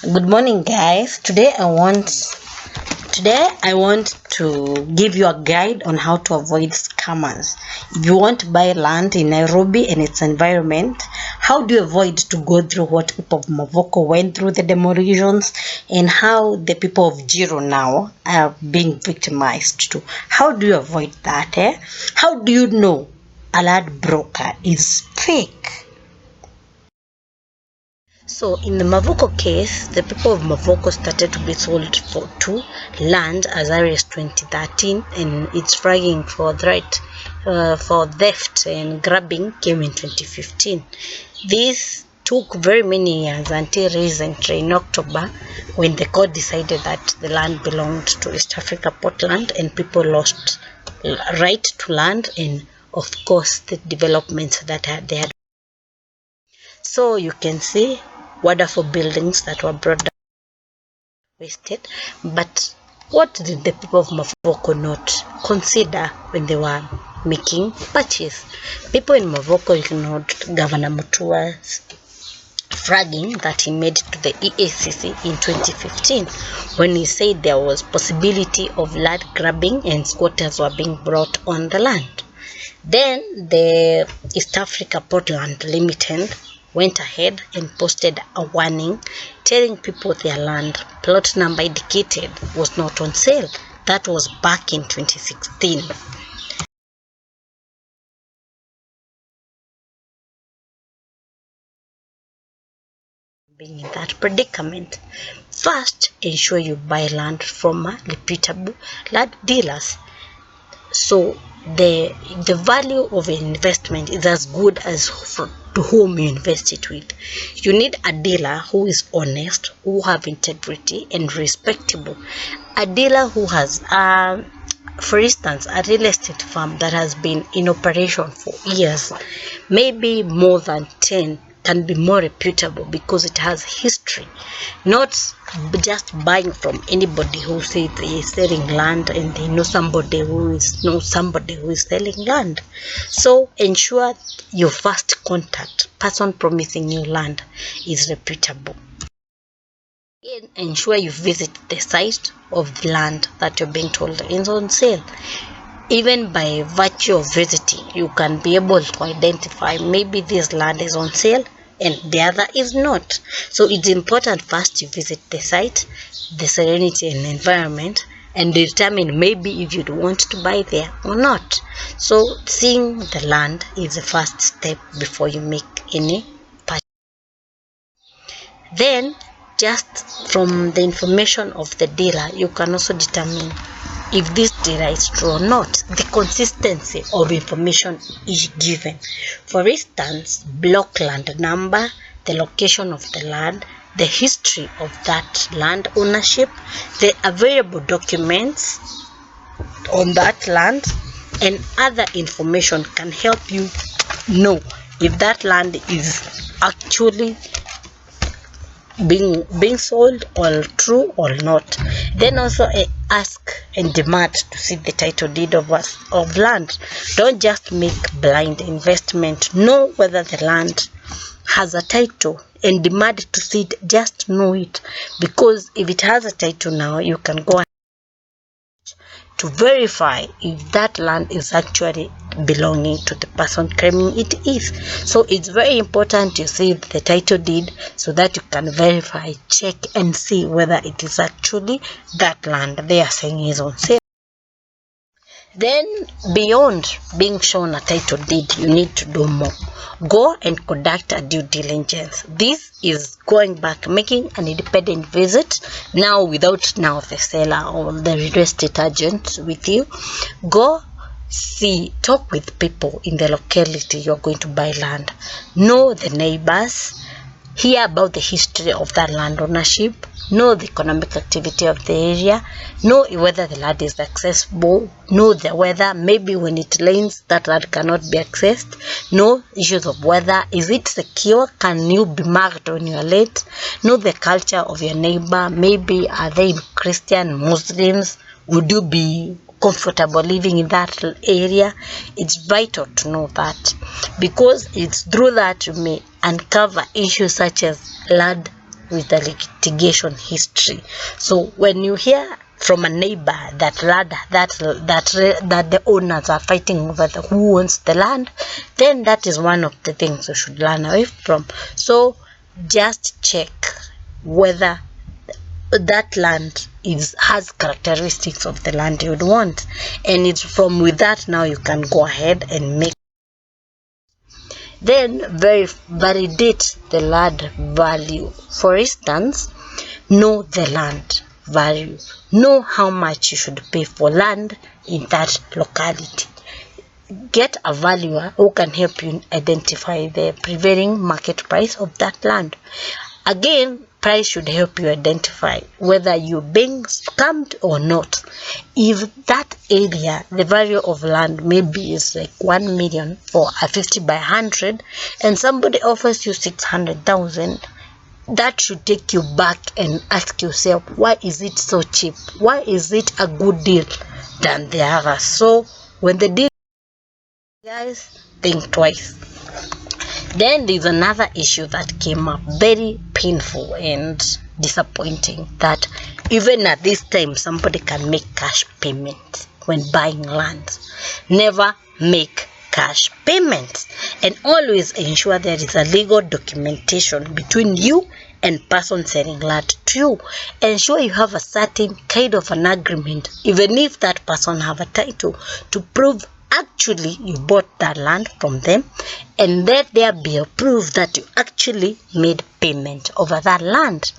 Good morning, guys. Today I want to give you a guide on how to avoid scammers. If you want to buy land in Nairobi and its environment, how do you avoid to go through what people of Mavoko went through the demolitions and how the people of Njiru now are being victimized too? How do you avoid that? How do you know a land broker is fake? So in the Mavoko case, the people of Mavoko started to be sold to land as early as 2013, and its flagging for theft and grabbing came in 2015. This took very many years until recently in October, when the court decided that the land belonged to East Africa Portland and people lost right to land and of course the developments that they had. So you can see wonderful buildings that were brought down, wasted. But what did the people of Mavoko not consider when they were making purchase? People in Mavoko ignored Governor Mutua's flagging that he made to the EACC in 2015 when he said there was possibility of land grabbing and squatters were being brought on the land. Then the East Africa Portland Limited went ahead and posted a warning telling people their land plot number indicated was not on sale. That was back in 2016. Being in that predicament, first ensure you buy land from reputable land dealers. So the value of an investment is as good as to whom you invest it with. You need a dealer who is honest, who have integrity and respectable. A dealer who has for instance, a real estate firm that has been in operation for years, maybe more than 10, can be more reputable because it has history, not just buying from anybody who says they is selling land and they know somebody who is selling land. So ensure your first contact person promising you land is reputable. Again, ensure you visit the site of the land that you're being told is on sale. Even by virtue of visiting, you can be able to identify maybe this land is on sale and the other is not. So it's important first you visit the site, the serenity and environment, and determine maybe if you'd want to buy there or not. So seeing the land is the first step before you make any purchase. Then, just from the information of the dealer, you can also determine if this data is true or not. The consistency of information is given. For instance, block land number, the location of the land, the history of that land ownership, the available documents on that land, and other information can help you know if that land is actually being sold or true or not. Then also ask and demand to see the title deed of land. Don't just make blind investment. Know whether the land has a title and demand to see it. Just know it, because if it has a title now, you can go to verify if that land is actually belonging to the person claiming it is. So it's very important to see the title deed so that you can verify, check and see whether it is actually that land they are saying is on sale. Then, beyond being shown a title deed, you need to do more. Go and conduct a due diligence. This is going back, making an independent visit, now without the seller or the real estate agent with you. Go see, talk with people in the locality you're going to buy land. Know the neighbors. Hear about the history of that land ownership. Know the economic activity of the area. Know whether the land is accessible. Know the weather. Maybe when it rains, that land cannot be accessed. Know issues of weather. Is it secure? Can you be marked when you are late? Know the culture of your neighbor. Maybe are they Christian, Muslims? Would you be comfortable living in that area? It's vital to know that, because it's through that you may uncover issues such as land with the litigation history. So when you hear from a neighbor that the owners are fighting over who owns the land, then that is one of the things you should learn away from. So just check whether that land has characteristics of the land you'd want, and it's from with that now you can go ahead and make. Then validate the land value. For instance, know the land value. Know how much you should pay for land in that locality. Get a valuer who can help you identify the prevailing market price of that land. Again, price should help you identify whether you're being scammed or not. If that area, the value of land maybe is like 1 million for a 50 by 100, and somebody offers you 600,000, that should take you back and ask yourself, why is it so cheap? Why is it a good deal than the others? So when the deal, guys, think twice. Then there's another issue that came up, very painful and disappointing, that even at this time somebody can make cash payment when buying land. Never make cash payments, and always ensure there is a legal documentation between you and person selling land to you. Ensure you have a certain kind of an agreement, even if that person have a title, to prove actually you bought that land from them, and let there be a proof that you actually made payment over that land.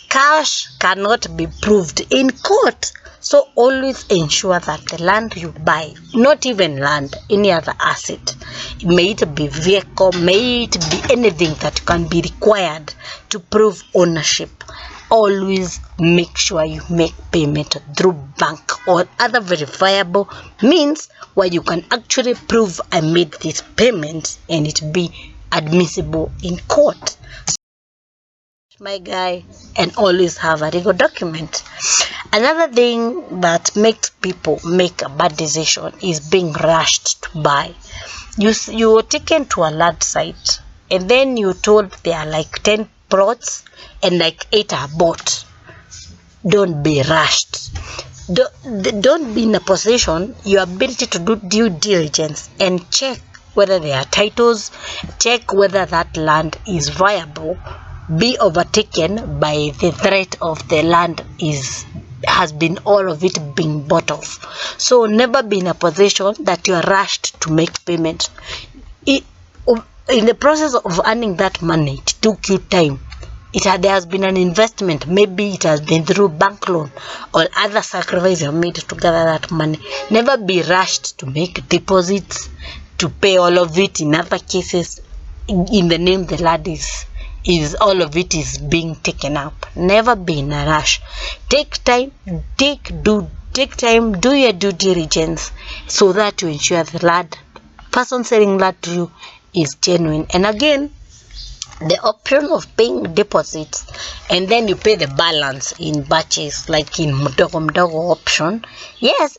Cash cannot be proved in court. So always ensure that the land you buy, not even land, any other asset, may it be vehicle, may it be anything that can be required to prove ownership, always make sure you make payment through bank or other verifiable means where you can actually prove I made this payment and it be admissible in court, my guy, and always have a legal document. Another thing that makes people make a bad decision is being rushed to buy. You were taken to a land site and then you told there are like 10 plots and like 8 are bought. Don't be rushed. Don't be in a position, your ability to do due diligence and check whether there are titles, check whether that land is viable, be overtaken by the threat of the land has been all of it being bought off. So never be in a position that you are rushed to make payment. In the process of earning that money, it took you time. There has been an investment. Maybe it has been through bank loan or other sacrifice you have made to gather that money. Never be rushed to make deposits, to pay all of it. In other cases, in the name the land is all of it is being taken up. Never be in a rush. Take time, do your due diligence so that you ensure the person selling land to you is genuine. And again, the option of paying deposits and then you pay the balance in batches, like in mdogo option, yes,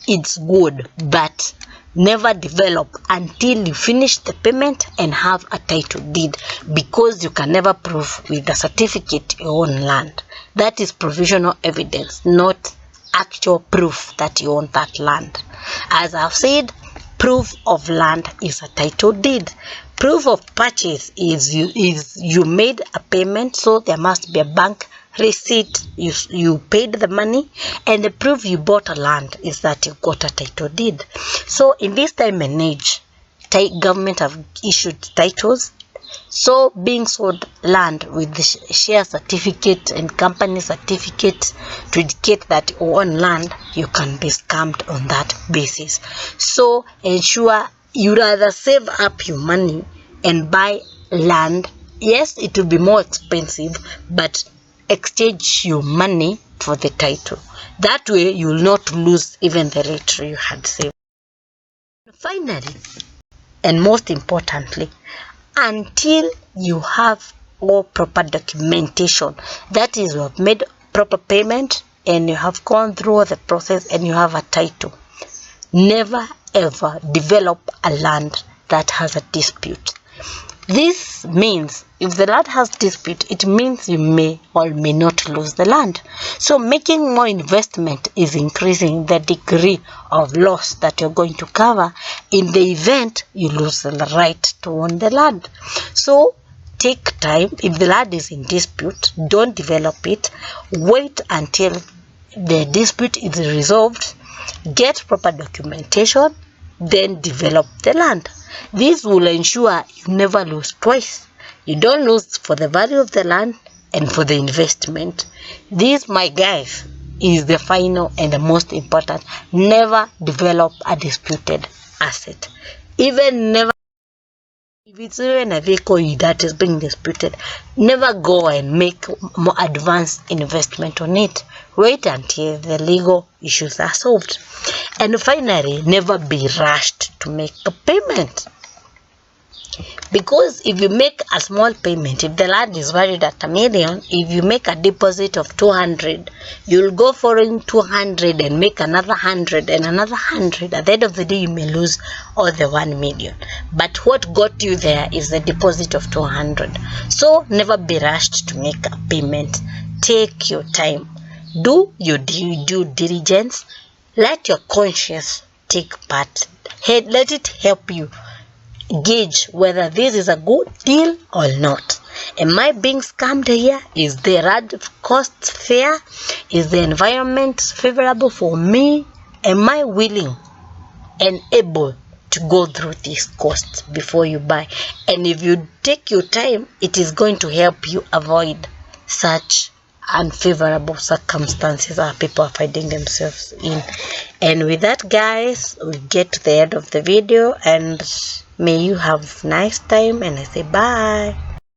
it's good, but never develop until you finish the payment and have a title deed, because you can never prove with a certificate you own land. That is provisional evidence, not actual proof that you own that land. As I've said, proof of land is a title deed. Proof of purchase is you made a payment, so there must be a bank receipt, you paid the money, and the proof you bought a land is that you got a title deed. So in this time and age, government have issued titles, so being sold land with the share certificate and company certificate to indicate that you own land, you can be scammed on that basis. So ensure you rather save up your money and buy land. Yes, it will be more expensive, but exchange your money for the title. That way you will not lose even the rate you had saved. Finally, and most importantly, until you have all proper documentation, that is, you have made proper payment and you have gone through the process and you have a title, never ever develop a land that has a dispute. This means if the land has dispute, it means you may or may not lose the land. So making more investment is increasing the degree of loss that you're going to cover in the event you lose the right to own the land. So take time. If the land is in dispute, don't develop it. Wait until the dispute is resolved. Get proper documentation, then develop the land. This will ensure you never lose twice. You don't lose for the value of the land and for the investment. This, my guys, is the final and the most important. Never develop a disputed asset. Even never, if it's even a vehicle that is being disputed, never go and make more advanced investment on it. Wait until the legal issues are solved. And finally, never be rushed to make a payment. Because if you make a small payment, if the land is valued at $1 million, if you make a deposit of 200, you'll go following 200 and make another 100 and another 100. At the end of the day, you may lose all the 1 million. But what got you there is the deposit of 200. So never be rushed to make a payment. Take your time. Do your due diligence. Let your conscience take part. Let it help you gauge whether this is a good deal or not. Am I being scammed here? Is the rad cost fair? Is the environment favorable for me? Am I willing and able to go through this cost before you buy? And if you take your time, it is going to help you avoid such unfavorable circumstances that people are finding themselves in. And with that, guys, we get to the end of the video, and may you have a nice time, and I say bye.